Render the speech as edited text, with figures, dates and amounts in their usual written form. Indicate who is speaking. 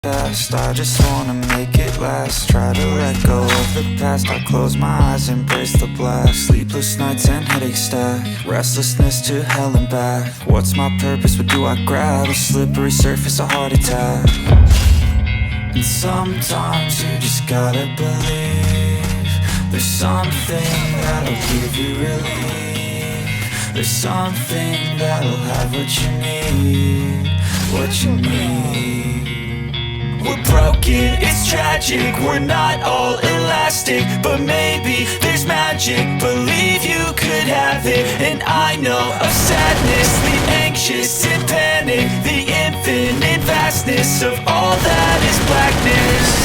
Speaker 1: past. I just wanna make it last. Try to let go of the past. I close my eyes, embrace the blast. Sleepless nights and headaches stack. Restlessness to hell and back. What's my purpose? What do I grab? A slippery surface, a heart attack. And sometimes you just gotta believe there's something that'll give you relief. There's something that'll have what you need. What you need. We're broken, it's tragic. We're not all elastic, but maybe there's magic. Believe you could have it. And I know of sadness, the anxious and panic, the infinite vastness of all that is blackness.